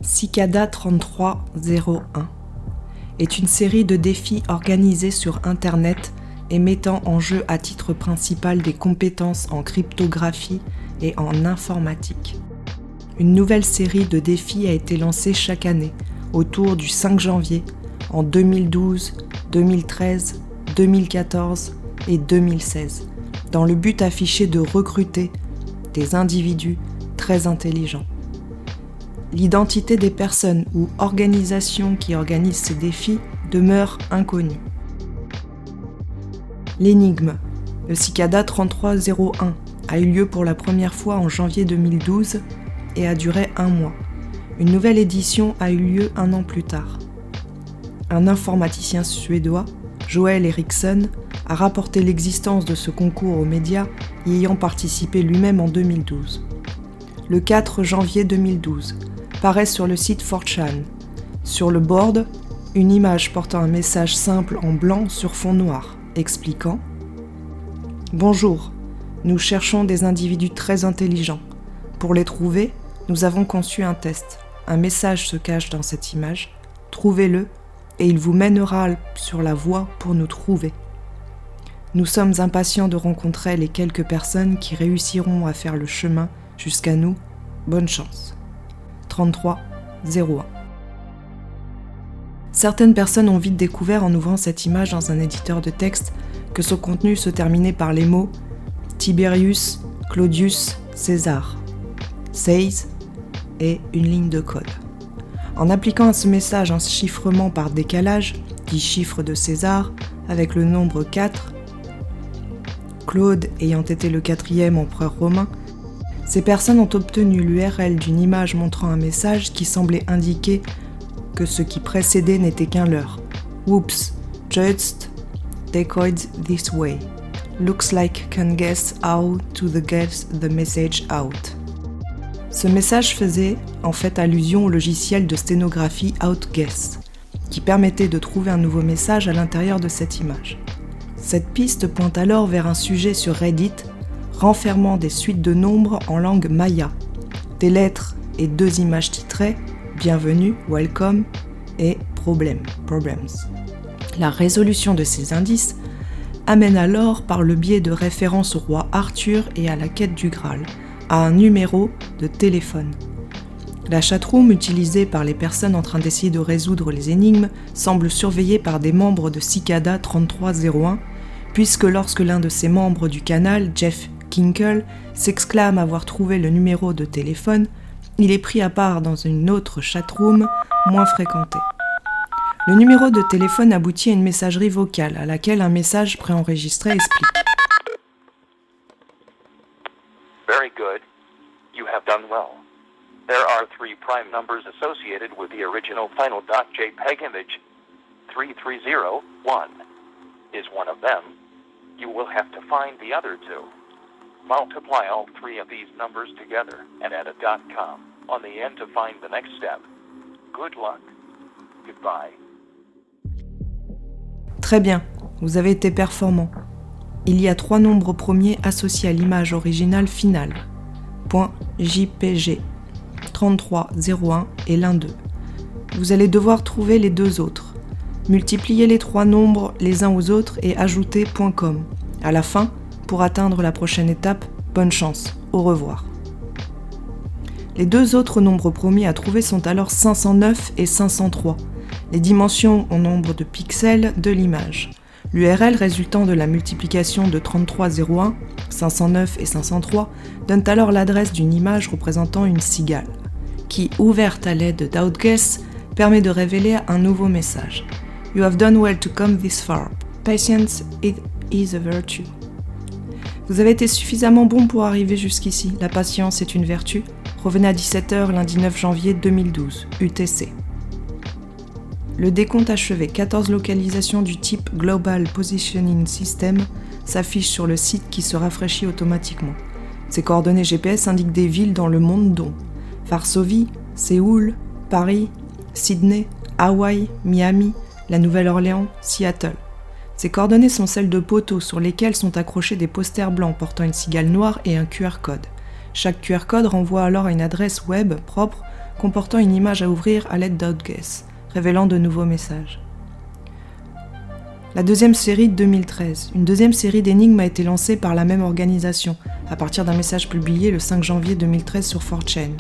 Cicada 3301 est une série de défis organisés sur Internet et mettant en jeu à titre principal des compétences en cryptographie et en informatique. Une nouvelle série de défis a été lancée chaque année, autour du 5 janvier, en 2012, 2013, 2014 et 2016, dans le but affiché de recruter des individus très intelligents. L'identité des personnes ou organisations qui organisent ces défis demeure inconnue. L'énigme, le Cicada 3301, a eu lieu pour la première fois en janvier 2012 et a duré 1 mois. Une nouvelle édition a eu lieu 1 an plus tard. Un informaticien suédois, Joel Eriksson, a rapporté l'existence de ce concours aux médias, y ayant participé lui-même en 2012. Le 4 janvier 2012, paraît sur le site 4chan. Sur le board, une image portant un message simple en blanc sur fond noir, expliquant « Bonjour, nous cherchons des individus très intelligents. Pour les trouver, nous avons conçu un test. Un message se cache dans cette image. Trouvez-le et il vous mènera sur la voie pour nous trouver. Nous sommes impatients de rencontrer les quelques personnes qui réussiront à faire le chemin jusqu'à nous. Bonne chance. 3301. Certaines personnes ont vite découvert en ouvrant cette image dans un éditeur de texte que son contenu se terminait par les mots Tiberius, Claudius, César, says et une ligne de code. En appliquant à ce message un chiffrement par décalage, 10 chiffres de César, avec le nombre 4, Claude ayant été le 4e empereur romain, ces personnes ont obtenu l'URL d'une image montrant un message qui semblait indiquer que ce qui précédait n'était qu'un leurre. Whoops, just decode this way. Looks like can guess how to get the message out. Ce message faisait en fait allusion au logiciel de sténographie Outguess, qui permettait de trouver un nouveau message à l'intérieur de cette image. Cette piste pointe alors vers un sujet sur Reddit renfermant des suites de nombres en langue maya, des lettres et 2 images titrées « Bienvenue »,« Welcome » et « Problems ». La résolution de ces indices amène alors, par le biais de références au roi Arthur et à la quête du Graal, à un numéro de téléphone. La chatroom utilisée par les personnes en train d'essayer de résoudre les énigmes semble surveillée par des membres de Cicada 3301, puisque lorsque l'un de ces membres du canal, Jeff Kinkle, s'exclame avoir trouvé le numéro de téléphone, il est pris à part dans une autre chatroom moins fréquentée. Le numéro de téléphone aboutit à une messagerie vocale à laquelle un message préenregistré explique. Very good. You have done well. There are 3 prime numbers associated with the original final .jpeg image. 3301 is one of them. You will have to find the other 2. Multiply all 3 of these numbers together and add a .com on the end to find the next step. Good luck. Goodbye. Très bien, vous avez été performant. Il y a 3 nombres premiers associés à l'image originale finale. .jpg, 3301 et l'un-2. Vous allez devoir trouver les 2 autres. Multipliez les 3 nombres les uns aux autres et ajoutez .com. À la fin, pour atteindre la prochaine étape, bonne chance, au revoir. Les 2 autres nombres premiers à trouver sont alors 509 et 503, les dimensions en nombre de pixels de l'image. L'URL résultant de la multiplication de 3301, 509 et 503 donne alors l'adresse d'une image représentant une cigale, qui, ouverte à l'aide d'Outguess, permet de révéler un nouveau message. You have done well to come this far. Patience is a virtue. Vous avez été suffisamment bon pour arriver jusqu'ici. La patience est une vertu. Revenez à 17h lundi 9 janvier 2012, UTC. Le décompte achevé, 14 localisations du type Global Positioning System s'affichent sur le site qui se rafraîchit automatiquement. Ces coordonnées GPS indiquent des villes dans le monde dont Varsovie, Séoul, Paris, Sydney, Hawaï, Miami, la Nouvelle-Orléans, Seattle. Ces coordonnées sont celles de poteaux sur lesquels sont accrochés des posters blancs portant une cigale noire et un QR code. Chaque QR code renvoie alors à une adresse web propre comportant une image à ouvrir à l'aide d'Outguess, révélant de nouveaux messages. La deuxième série de 2013. Une deuxième série d'énigmes a été lancée par la même organisation, à partir d'un message publié le 5 janvier 2013 sur 4chan.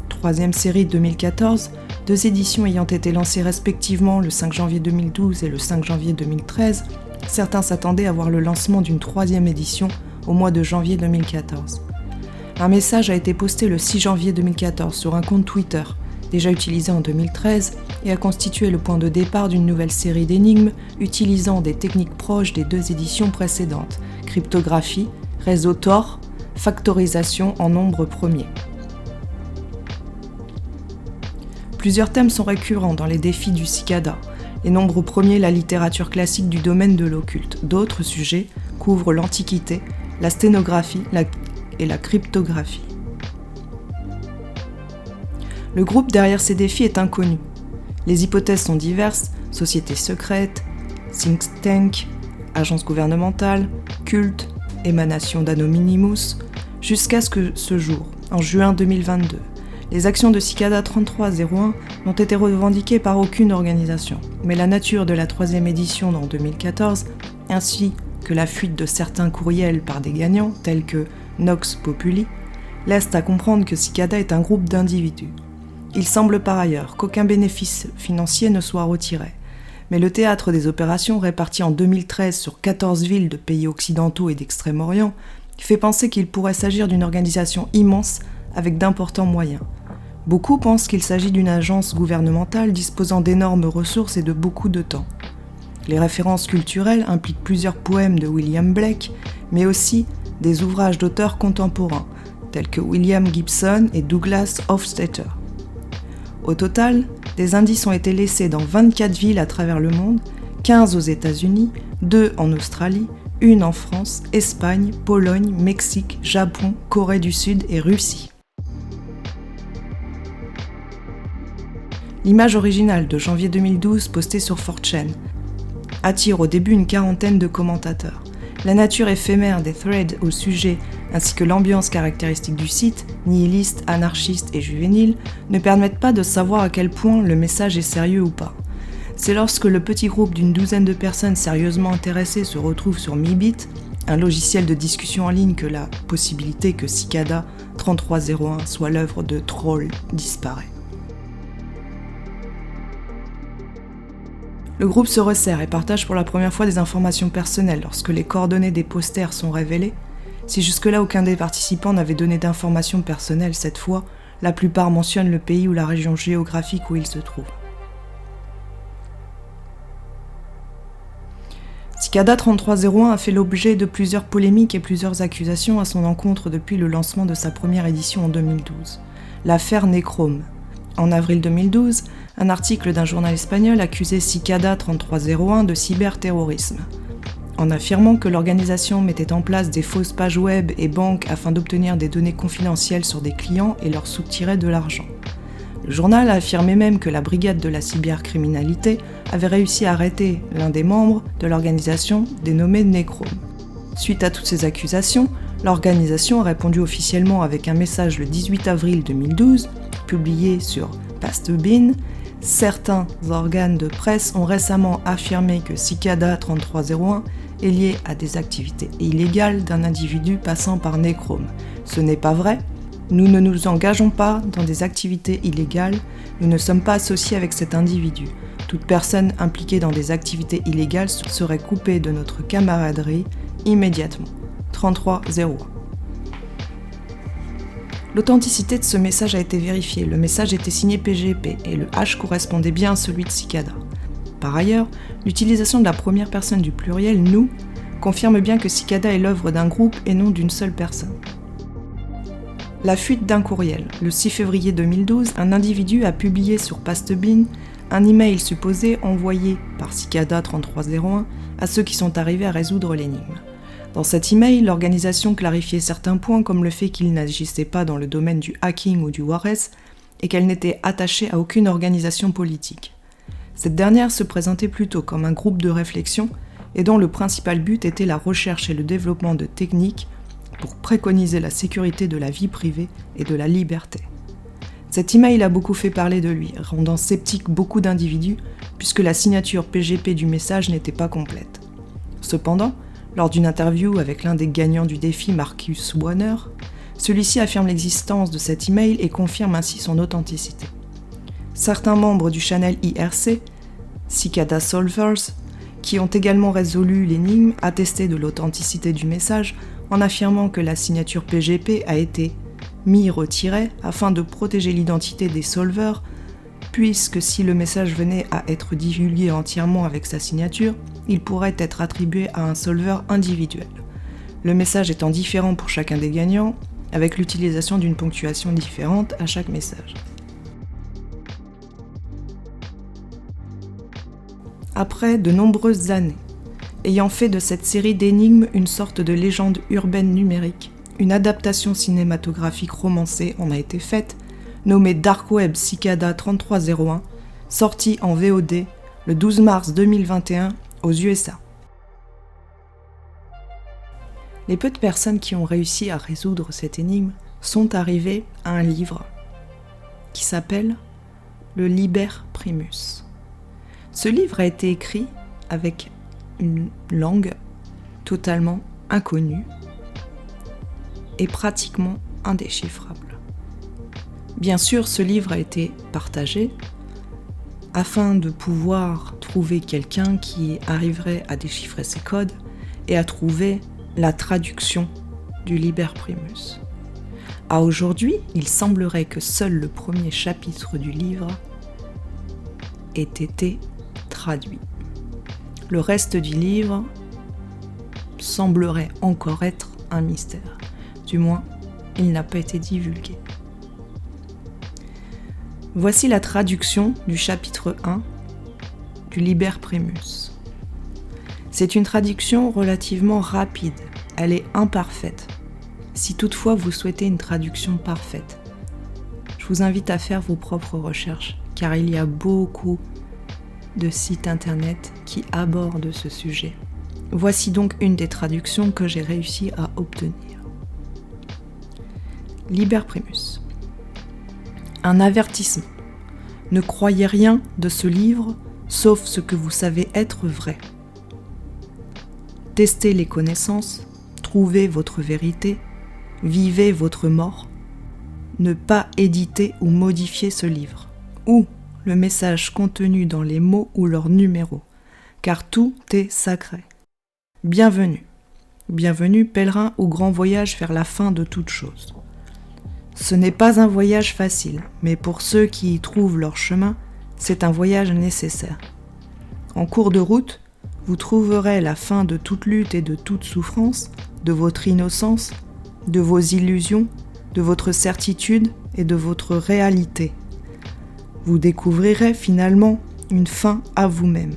Troisième série de 2014, 2 éditions ayant été lancées respectivement le 5 janvier 2012 et le 5 janvier 2013, certains s'attendaient à voir le lancement d'une troisième édition au mois de janvier 2014. Un message a été posté le 6 janvier 2014 sur un compte Twitter, déjà utilisé en 2013, et a constitué le point de départ d'une nouvelle série d'énigmes utilisant des techniques proches des 2 éditions précédentes, cryptographie, réseau Tor, factorisation en nombre premier. Plusieurs thèmes sont récurrents dans les défis du Cicada. Les nombres premiers, la littérature classique du domaine de l'occulte. D'autres sujets couvrent l'Antiquité, la sténographie et la cryptographie. Le groupe derrière ces défis est inconnu. Les hypothèses sont diverses, sociétés secrètes, think tank, agences gouvernementales, cultes, émanations d'Anonymous, jusqu'à ce que ce jour, en juin 2022, les actions de Cicada 3301 n'ont été revendiquées par aucune organisation, mais la nature de la 3e édition en 2014, ainsi que la fuite de certains courriels par des gagnants, tels que Nox Populi, laissent à comprendre que Cicada est un groupe d'individus. Il semble par ailleurs qu'aucun bénéfice financier ne soit retiré, mais le théâtre des opérations réparti en 2013 sur 14 villes de pays occidentaux et d'Extrême-Orient fait penser qu'il pourrait s'agir d'une organisation immense avec d'importants moyens. Beaucoup pensent qu'il s'agit d'une agence gouvernementale disposant d'énormes ressources et de beaucoup de temps. Les références culturelles impliquent plusieurs poèmes de William Blake, mais aussi des ouvrages d'auteurs contemporains, tels que William Gibson et Douglas Hofstadter. Au total, des indices ont été laissés dans 24 villes à travers le monde, 15 aux États-Unis, 2 en Australie, 1 en France, Espagne, Pologne, Mexique, Japon, Corée du Sud et Russie. L'image originale de janvier 2012 postée sur 4chan attire au début une quarantaine de commentateurs. La nature éphémère des threads au sujet, ainsi que l'ambiance caractéristique du site, nihiliste, anarchiste et juvénile, ne permettent pas de savoir à quel point le message est sérieux ou pas. C'est lorsque le petit groupe d'une douzaine de personnes sérieusement intéressées se retrouve sur Meebit, un logiciel de discussion en ligne, que la possibilité que Cicada 3301 soit l'œuvre de trolls disparaît. Le groupe se resserre et partage pour la première fois des informations personnelles lorsque les coordonnées des posters sont révélées. Si jusque-là aucun des participants n'avait donné d'informations personnelles cette fois, la plupart mentionnent le pays ou la région géographique où ils se trouvent. Cicada 3301 a fait l'objet de plusieurs polémiques et plusieurs accusations à son encontre depuis le lancement de sa première édition en 2012. L'affaire Necrome. En avril 2012, un article d'un journal espagnol accusait Cicada 3301 de cyberterrorisme, en affirmant que l'organisation mettait en place des fausses pages web et banques afin d'obtenir des données confidentielles sur des clients et leur soutirer de l'argent. Le journal a affirmé même que la brigade de la cybercriminalité avait réussi à arrêter l'un des membres de l'organisation dénommé Necrome. Suite à toutes ces accusations, l'organisation a répondu officiellement avec un message le 18 avril 2012, publié sur Pastebin. Certains organes de presse ont récemment affirmé que Cicada 3301 est lié à des activités illégales d'un individu passant par Necrome. Ce n'est pas vrai. Nous ne nous engageons pas dans des activités illégales, nous ne sommes pas associés avec cet individu. Toute personne impliquée dans des activités illégales serait coupée de notre camaraderie immédiatement. 3301. L'authenticité de ce message a été vérifiée, le message était signé PGP et le H correspondait bien à celui de Cicada. Par ailleurs, l'utilisation de la première personne du pluriel « nous » confirme bien que Cicada est l'œuvre d'un groupe et non d'une seule personne. La fuite d'un courriel. Le 6 février 2012, un individu a publié sur Pastebin un email supposé envoyé par Cicada 3301 à ceux qui sont arrivés à résoudre l'énigme. Dans cet email, l'organisation clarifiait certains points comme le fait qu'il n'agissait pas dans le domaine du hacking ou du Juarez et qu'elle n'était attachée à aucune organisation politique. Cette dernière se présentait plutôt comme un groupe de réflexion et dont le principal but était la recherche et le développement de techniques pour préconiser la sécurité de la vie privée et de la liberté. Cet email a beaucoup fait parler de lui, rendant sceptiques beaucoup d'individus, puisque la signature PGP du message n'était pas complète. Cependant, lors d'une interview avec l'un des gagnants du défi, Marcus Warner, celui-ci affirme l'existence de cet email et confirme ainsi son authenticité. Certains membres du channel IRC, Cicada Solvers, qui ont également résolu l'énigme, attestaient de l'authenticité du message en affirmant que la signature PGP a été retirée afin de protéger l'identité des solvers, puisque si le message venait à être divulgué entièrement avec sa signature, il pourrait être attribué à un solver individuel. Le message étant différent pour chacun des gagnants, avec l'utilisation d'une ponctuation différente à chaque message. Après de nombreuses années, ayant fait de cette série d'énigmes une sorte de légende urbaine numérique, une adaptation cinématographique romancée en a été faite, nommée Dark Web Cicada 3301, sortie en VOD le 12 mars 2021 aux USA. Les peu de personnes qui ont réussi à résoudre cette énigme sont arrivées à un livre qui s'appelle le Liber Primus. Ce livre a été écrit avec une langue totalement inconnue et pratiquement indéchiffrable. Bien sûr, ce livre a été partagé afin de pouvoir trouver quelqu'un qui arriverait à déchiffrer ces codes et à trouver la traduction du Liber Primus. À aujourd'hui, il semblerait que seul le premier chapitre du livre ait été traduit. Le reste du livre semblerait encore être un mystère. Du moins, il n'a pas été divulgué. Voici la traduction du chapitre 1 du Liber Primus. C'est une traduction relativement rapide, elle est imparfaite. Si toutefois vous souhaitez une traduction parfaite, je vous invite à faire vos propres recherches, car il y a beaucoup de sites internet qui abordent ce sujet. Voici donc une des traductions que j'ai réussi à obtenir. Liber Primus. Un avertissement. Ne croyez rien de ce livre, sauf ce que vous savez être vrai. Testez les connaissances, trouvez votre vérité, vivez votre mort. Ne pas éditer ou modifier ce livre, ou le message contenu dans les mots ou leurs numéros, car tout est sacré. Bienvenue. Bienvenue, pèlerin ou grand voyage vers la fin de toute chose. Ce n'est pas un voyage facile, mais pour ceux qui y trouvent leur chemin, c'est un voyage nécessaire. En cours de route, vous trouverez la fin de toute lutte et de toute souffrance, de votre innocence, de vos illusions, de votre certitude et de votre réalité. Vous découvrirez finalement une fin à vous-même.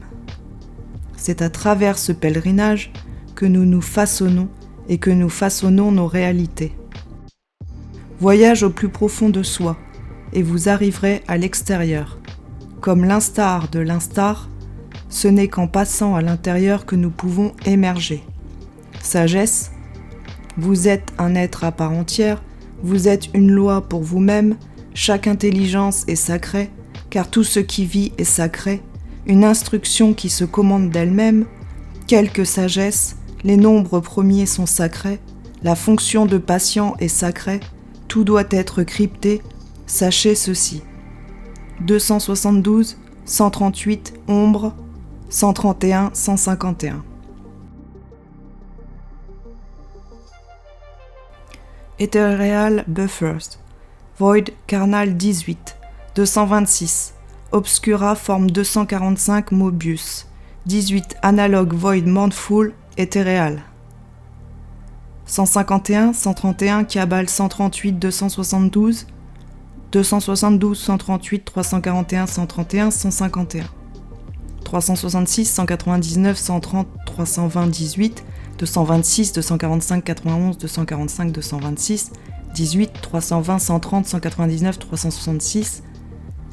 C'est à travers ce pèlerinage que nous nous façonnons et que nous façonnons nos réalités. Voyage au plus profond de soi, et vous arriverez à l'extérieur. Comme l'instar de l'instar, ce n'est qu'en passant à l'intérieur que nous pouvons émerger. Sagesse, vous êtes un être à part entière, vous êtes une loi pour vous-même, chaque intelligence est sacrée, car tout ce qui vit est sacré, une instruction qui se commande d'elle-même, quelque sagesse, les nombres premiers sont sacrés, la fonction de patient est sacrée, tout doit être crypté, sachez ceci. 272, 138, ombre, 131, 151. Ethereal Buffers, Void Carnal 18, 226, Obscura forme 245 Mobius, 18 Analog Void Mindful Ethereal. 151, 131, Cabal 138, 272, 272, 138, 341, 131, 151. 366, 199, 130, 320, 18, 226, 245, 91, 245, 226, 18, 320, 130, 199, 366,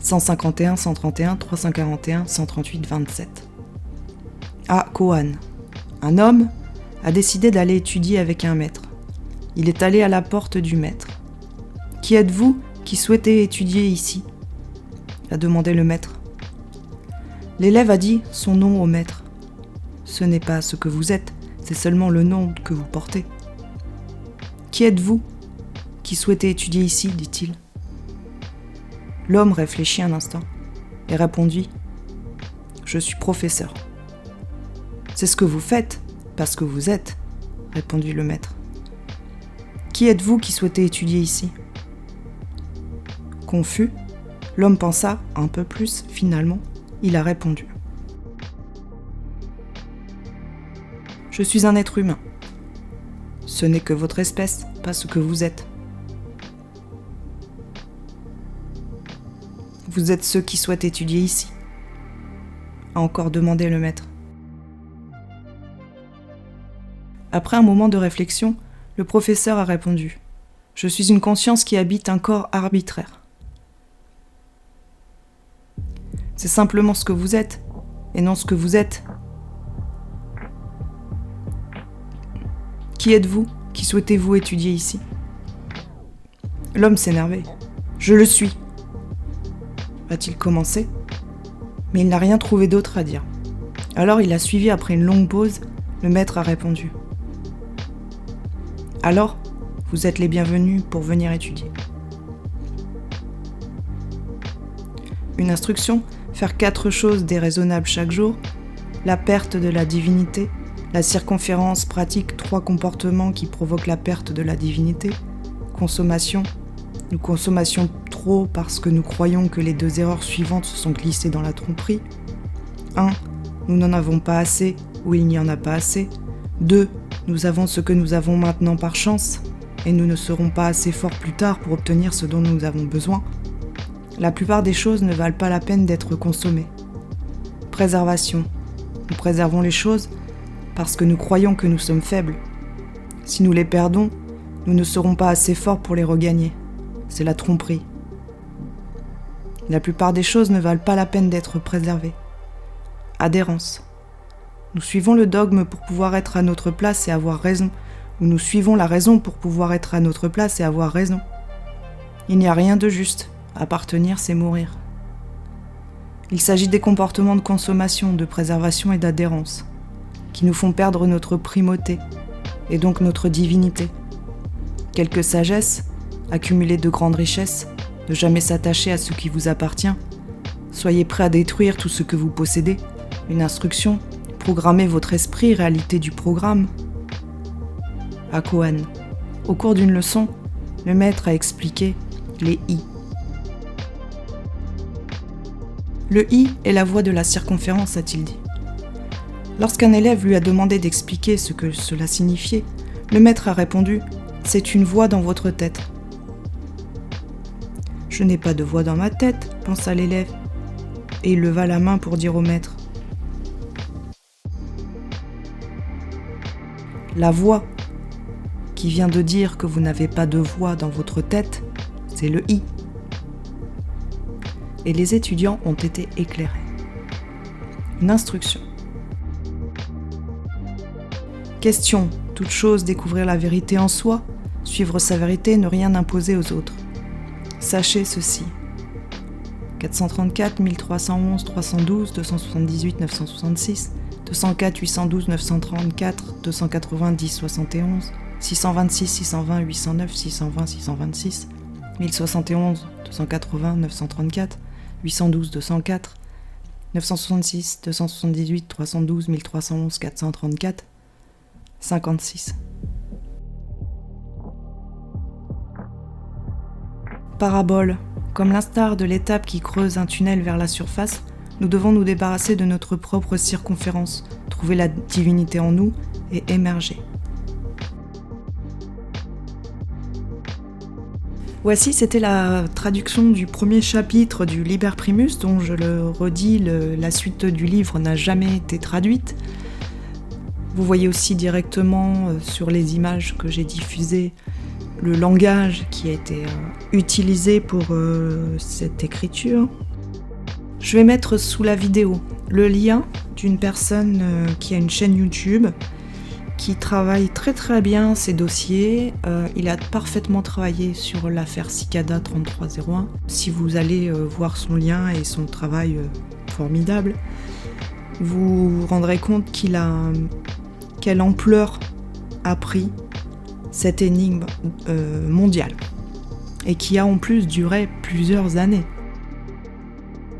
151, 131, 341, 138, 27. Ah, Kohan. Un homme a décidé d'aller étudier avec un maître. Il est allé à la porte du maître. « Qui êtes-vous ? qui souhaitait étudier ici ?» a demandé le maître. L'élève a dit son nom au maître. Ce n'est pas ce que vous êtes, c'est seulement le nom que vous portez. Qui êtes-vous qui souhaitez étudier ici, dit-il. L'homme réfléchit un instant et répondit « Je suis professeur. » « C'est ce que vous faites, pas ce que vous êtes, » répondit le maître. « Qui êtes-vous qui souhaitez étudier ici ?» Confus, l'homme pensa un peu plus, finalement, il a répondu. « Je suis un être humain. Ce n'est que votre espèce, pas ce que vous êtes. Vous êtes ceux qui souhaitent étudier ici, a encore demandé le maître. Après un moment de réflexion, le professeur a répondu « Je suis une conscience qui habite un corps arbitraire. C'est simplement ce que vous êtes, et non ce que vous êtes. Qui êtes-vous? Qui souhaitez-vous étudier ici ?» L'homme s'énervait. « Je le suis !» va-t-il commencer ? Mais il n'a rien trouvé d'autre à dire. Alors il a suivi après une longue pause, le maître a répondu. « Alors, vous êtes les bienvenus pour venir étudier. » Une instruction, faire 4 choses déraisonnables chaque jour, la perte de la divinité, la circonférence pratique 3 comportements qui provoquent la perte de la divinité, consommation, nous consommation trop parce que nous croyons que les 2 erreurs suivantes se sont glissées dans la tromperie. 1. Nous n'en avons pas assez ou il n'y en a pas assez. 2. Nous avons ce que nous avons maintenant par chance et nous ne serons pas assez forts plus tard pour obtenir ce dont nous avons besoin. La plupart des choses ne valent pas la peine d'être consommées. Préservation. Nous préservons les choses parce que nous croyons que nous sommes faibles. Si nous les perdons, nous ne serons pas assez forts pour les regagner. C'est la tromperie. La plupart des choses ne valent pas la peine d'être préservées. Adhérence. Nous suivons le dogme pour pouvoir être à notre place et avoir raison, ou nous suivons la raison pour pouvoir être à notre place et avoir raison. Il n'y a rien de juste. Appartenir, c'est mourir. Il s'agit des comportements de consommation, de préservation et d'adhérence, qui nous font perdre notre primauté, et donc notre divinité. Quelque sagesse, accumuler de grandes richesses, ne jamais s'attacher à ce qui vous appartient. Soyez prêts à détruire tout ce que vous possédez. Une instruction, programmez votre esprit, réalité du programme. À Kohan. Au cours d'une leçon, le maître a expliqué les I. Le I est la voie de la circonférence, a-t-il dit. Lorsqu'un élève lui a demandé d'expliquer ce que cela signifiait, le maître a répondu « C'est une voix dans votre tête ». « Je n'ai pas de voix dans ma tête », pensa l'élève, et il leva la main pour dire au maître. La voix qui vient de dire que vous n'avez pas de voix dans votre tête, c'est le I. Et les étudiants ont été éclairés. Une instruction. Question. Toute chose, découvrir la vérité en soi, suivre sa vérité, ne rien imposer aux autres. Sachez ceci. 434, 1311, 312, 278, 966, 204, 812, 934, 290, 71, 626, 620, 809, 620, 626, 1071, 280, 934, 812, 204, 966, 278, 312, 1311, 434, 56. Parabole. Comme l'instar de l'étape qui creuse un tunnel vers la surface, nous devons nous débarrasser de notre propre circonférence, trouver la divinité en nous et émerger. Voici, c'était la traduction du premier chapitre du Liber Primus, dont je le redis, la suite du livre n'a jamais été traduite. Vous voyez aussi directement sur les images que j'ai diffusées le langage qui a été utilisé pour cette écriture. Je vais mettre sous la vidéo le lien d'une personne qui a une chaîne YouTube qui travaille très très bien ses dossiers. Il a parfaitement travaillé sur l'affaire Cicada 3301. Si vous allez voir son lien et son travail formidable, vous vous rendrez compte quelle ampleur a pris cette énigme mondiale et qui a en plus duré plusieurs années.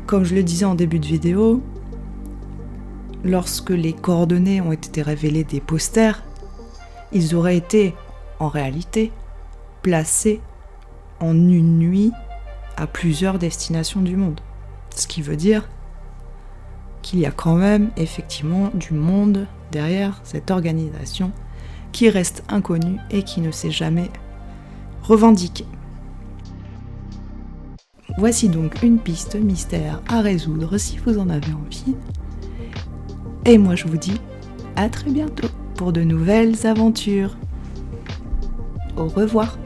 Comme je le disais en début de vidéo, lorsque les coordonnées ont été révélées des posters, ils auraient été, en réalité, placés en une nuit à plusieurs destinations du monde. Ce qui veut dire qu'il y a quand même effectivement du monde derrière cette organisation qui reste inconnue et qui ne s'est jamais revendiquée. Voici donc une piste mystère à résoudre si vous en avez envie. Et moi je vous dis à très bientôt pour de nouvelles aventures. Au revoir.